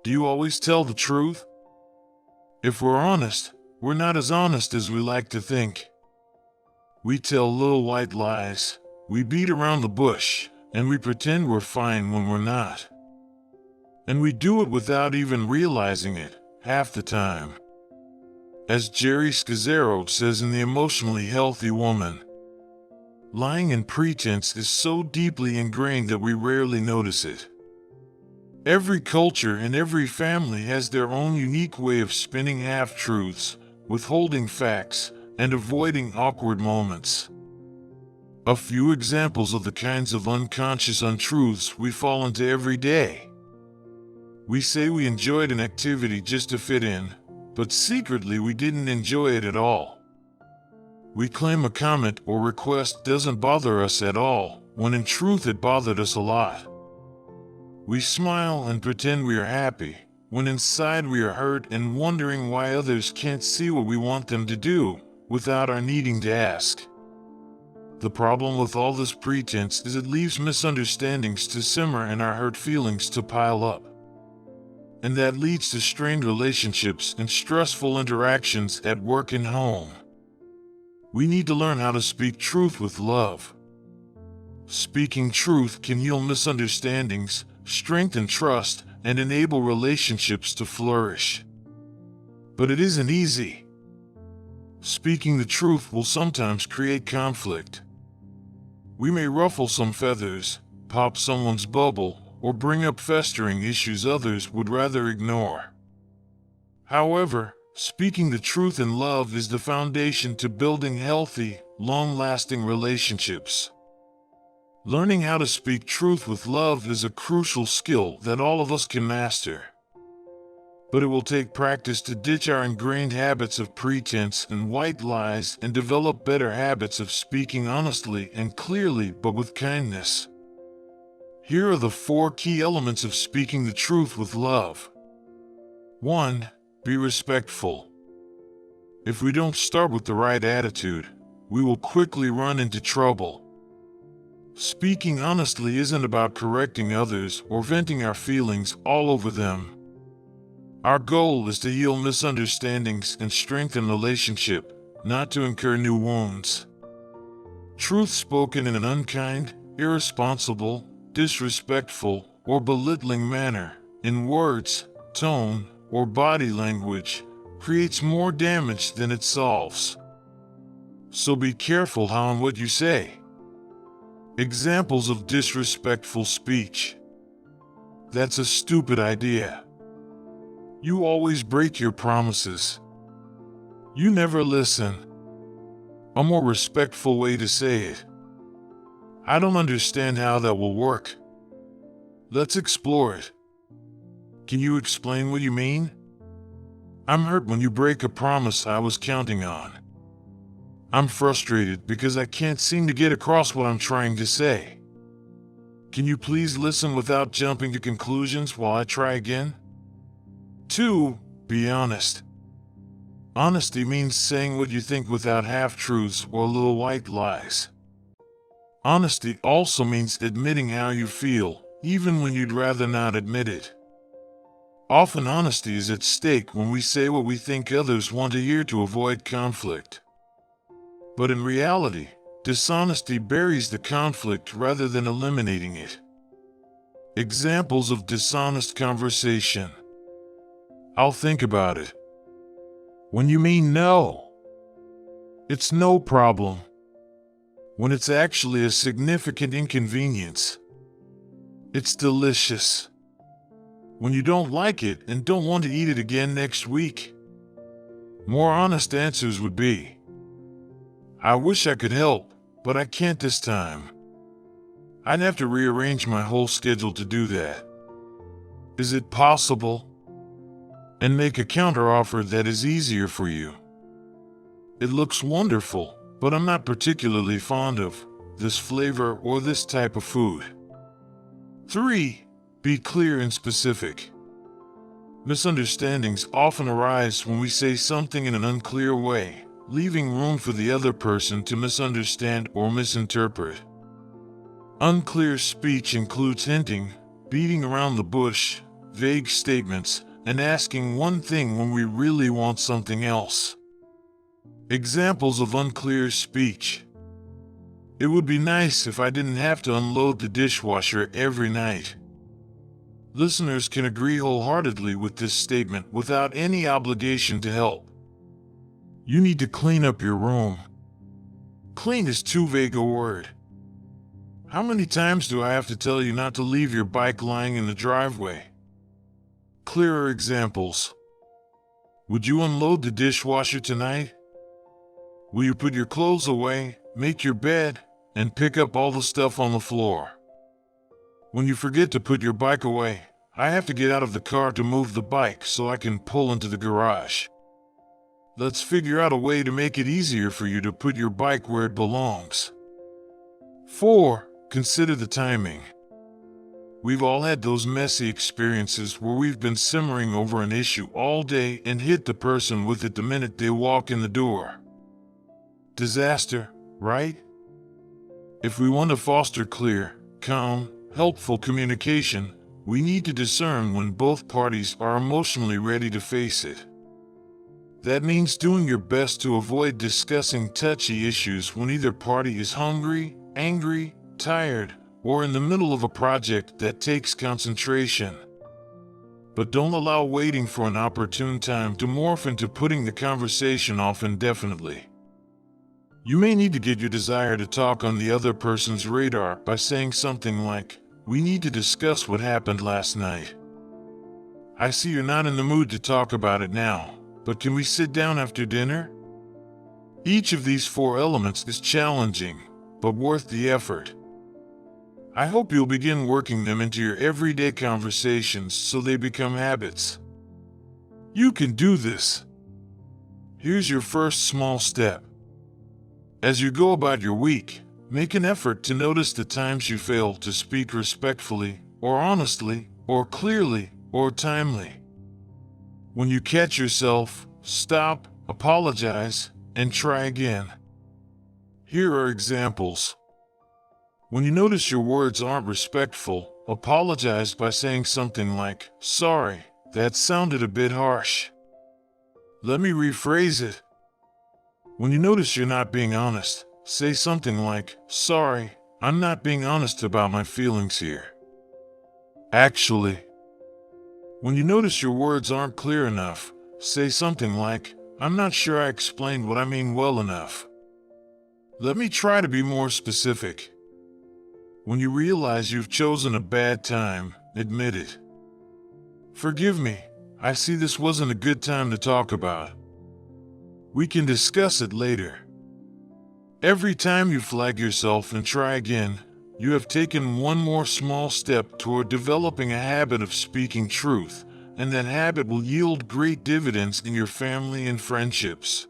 Do you always tell the truth? If we're honest, we're not as honest as we like to think. We tell little white lies, we beat around the bush, and we pretend we're fine when we're not. And we do it without even realizing it, half the time. As Jerry Scazzaro says in The Emotionally Healthy Woman, lying and pretense is so deeply ingrained that we rarely notice it. Every culture and every family has their own unique way of spinning half-truths, withholding facts, and avoiding awkward moments. A few examples of the kinds of unconscious untruths we fall into every day. We say we enjoyed an activity just to fit in, but secretly we didn't enjoy it at all. We claim a comment or request doesn't bother us at all, when in truth it bothered us a lot. We smile and pretend we are happy, when inside we are hurt and wondering why others can't see what we want them to do, without our needing to ask. The problem with all this pretense is it leaves misunderstandings to simmer and our hurt feelings to pile up. And that leads to strained relationships and stressful interactions at work and home. We need to learn how to speak truth with love. Speaking truth can heal misunderstandings, strengthen trust, and enable relationships to flourish. But it isn't easy. Speaking the truth will sometimes create conflict. We may ruffle some feathers, pop someone's bubble, or bring up festering issues others would rather ignore. However, speaking the truth in love is the foundation to building healthy, long-lasting relationships. Learning how to speak truth with love is a crucial skill that all of us can master. But it will take practice to ditch our ingrained habits of pretense and white lies and develop better habits of speaking honestly and clearly but with kindness. Here are the 4 key elements of speaking the truth with love. 1. Be respectful. If we don't start with the right attitude, we will quickly run into trouble. Speaking honestly isn't about correcting others or venting our feelings all over them. Our goal is to heal misunderstandings and strengthen relationship, not to incur new wounds. Truth spoken in an unkind, irresponsible, disrespectful, or belittling manner, in words, tone, or body language, creates more damage than it solves. So be careful how and what you say. Examples of disrespectful speech. That's a stupid idea. You always break your promises. You never listen. A more respectful way to say it. I don't understand how that will work. Let's explore it. Can you explain what you mean? I'm hurt when you break a promise I was counting on. I'm frustrated because I can't seem to get across what I'm trying to say. Can you please listen without jumping to conclusions while I try again? 2. Be honest. Honesty means saying what you think without half-truths or little white lies. Honesty also means admitting how you feel, even when you'd rather not admit it. Often honesty is at stake when we say what we think others want to hear to avoid conflict. But in reality, dishonesty buries the conflict rather than eliminating it. Examples of dishonest conversation. I'll think about it. When you mean no. It's no problem. When it's actually a significant inconvenience. It's delicious. When you don't like it and don't want to eat it again next week. More honest answers would be, I wish I could help, but I can't this time. I'd have to rearrange my whole schedule to do that. Is it possible? And make a counteroffer that is easier for you. It looks wonderful, but I'm not particularly fond of this flavor or this type of food. 3. Be clear and specific. Misunderstandings often arise when we say something in an unclear way, leaving room for the other person to misunderstand or misinterpret. Unclear speech includes hinting, beating around the bush, vague statements, and asking one thing when we really want something else. Examples of unclear speech. It would be nice if I didn't have to unload the dishwasher every night. Listeners can agree wholeheartedly with this statement without any obligation to help. You need to clean up your room. Clean is too vague a word. How many times do I have to tell you not to leave your bike lying in the driveway? Clearer examples. Would you unload the dishwasher tonight? Will you put your clothes away, make your bed, and pick up all the stuff on the floor? When you forget to put your bike away, I have to get out of the car to move the bike so I can pull into the garage. Let's figure out a way to make it easier for you to put your bike where it belongs. 4. Consider the timing. We've all had those messy experiences where we've been simmering over an issue all day and hit the person with it the minute they walk in the door. Disaster, right? If we want to foster clear, calm, helpful communication, we need to discern when both parties are emotionally ready to face it. That means doing your best to avoid discussing touchy issues when either party is hungry, angry, tired, or in the middle of a project that takes concentration. But don't allow waiting for an opportune time to morph into putting the conversation off indefinitely. You may need to get your desire to talk on the other person's radar by saying something like, "We need to discuss what happened last night. I see you're not in the mood to talk about it now, but can we sit down after dinner?" Each of these 4 elements is challenging, but worth the effort. I hope you'll begin working them into your everyday conversations so they become habits. You can do this. Here's your first small step. As you go about your week, make an effort to notice the times you fail to speak respectfully, or honestly, or clearly, or timely. When you catch yourself, stop, apologize, and try again. Here are examples. When you notice your words aren't respectful, apologize by saying something like, "Sorry, that sounded a bit harsh. Let me rephrase it." When you notice you're not being honest, say something like, "Sorry, I'm not being honest about my feelings here. Actually." When you notice your words aren't clear enough, say something like, "I'm not sure I explained what I mean well enough. Let me try to be more specific." When you realize you've chosen a bad time, admit it. "Forgive me, I see this wasn't a good time to talk about. We can discuss it later." Every time you flag yourself and try again, you have taken one more small step toward developing a habit of speaking truth, and that habit will yield great dividends in your family and friendships.